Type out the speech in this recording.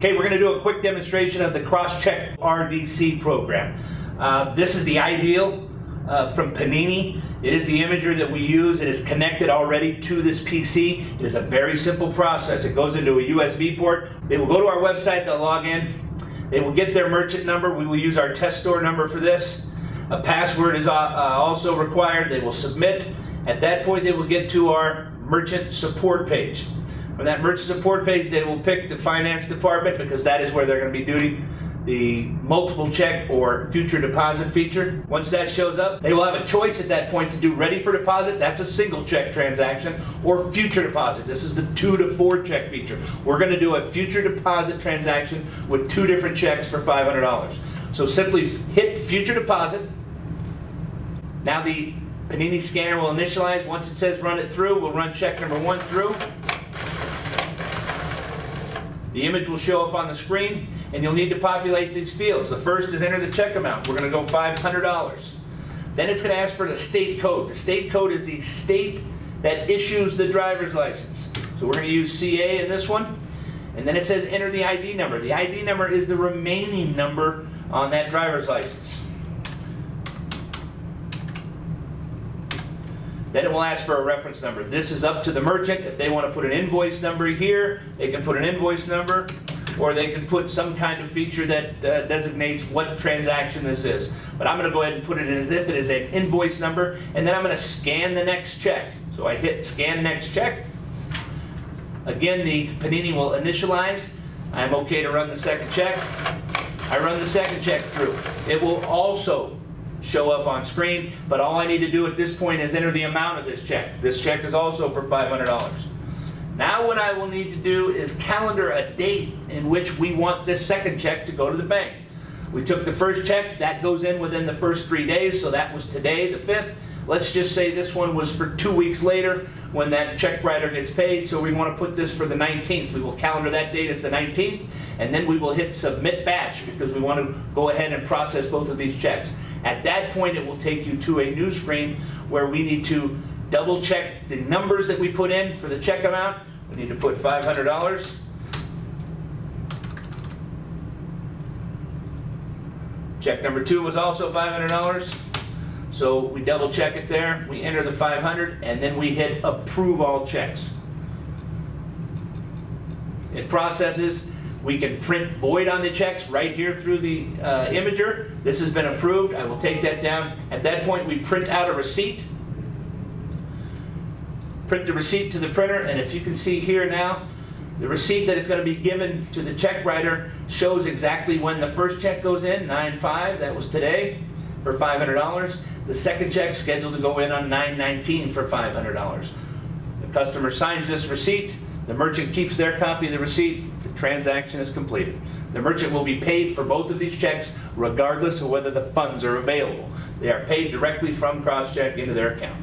Okay, we're going to do a quick demonstration of the cross-check RDC program. This is the ideal from Panini. It is the imager that we use. It is connected already to this PC. It is a very simple process. It goes into a USB port. They will go to our website, they'll log in. They will get their merchant number. We will use our test store number for this. A password is also required. They will submit. At that point, they will get to our merchant support page. From that merchant support page, they will pick the finance department because that is where they're going to be doing the multiple check or future deposit feature. Once that shows up, they will have a choice at that point to do ready for deposit. That's a single check transaction, or future deposit. This is the 2 to 4 check feature. We're going to do a future deposit transaction with 2 different checks for $500. So simply hit future deposit. Now the Panini scanner will initialize. Once it says run it through, we'll run check number 1 through. The image will show up on the screen, and you'll need to populate these fields. The first is enter the check amount. We're going to go $500. Then it's going to ask for the state code. The state code is the state that issues the driver's license. So we're going to use CA in this one. And then it says enter the ID number. The ID number is the remaining number on that driver's license. Then it will ask for a reference number. This is up to the merchant. If they want to put an invoice number here, they can put an invoice number, or they can put some kind of feature that designates what transaction this is. But I'm going to go ahead and put it as if it is an invoice number, and then I'm going to scan the next check. So I hit scan next check. Again, the Panini will initialize. I'm okay to run the second check. I run the second check through. It will also show up on screen, but all I need to do at this point is enter the amount of this check. This check is also for $500. Now what I will need to do is calendar a date in which we want this second check to go to the bank. We took the first check, that goes in within the first 3 days, so that was today, the 5th. Let's just say this one was for 2 weeks later when that check writer gets paid, so we want to put this for the 19th. We will calendar that date as the 19th, and then we will hit submit batch because we want to go ahead and process both of these checks. At that point, it will take you to a new screen where we need to double check the numbers that we put in for the check amount. We need to put $500. Check number 2 was also $500. So we double check it there, we enter the 500, and then we hit approve all checks. It processes. We can print void on the checks right here through the imager. This has been approved. I will take that down. At that point, we print out a receipt. Print the receipt to the printer, and if you can see here now, the receipt that is going to be given to the check writer shows exactly when the first check goes in, 9/5, that was today, for $500. The second check scheduled to go in on 9/19 for $500. The customer signs this receipt. The merchant keeps their copy of the receipt. The transaction is completed. The merchant will be paid for both of these checks regardless of whether the funds are available. They are paid directly from CrossCheck into their account.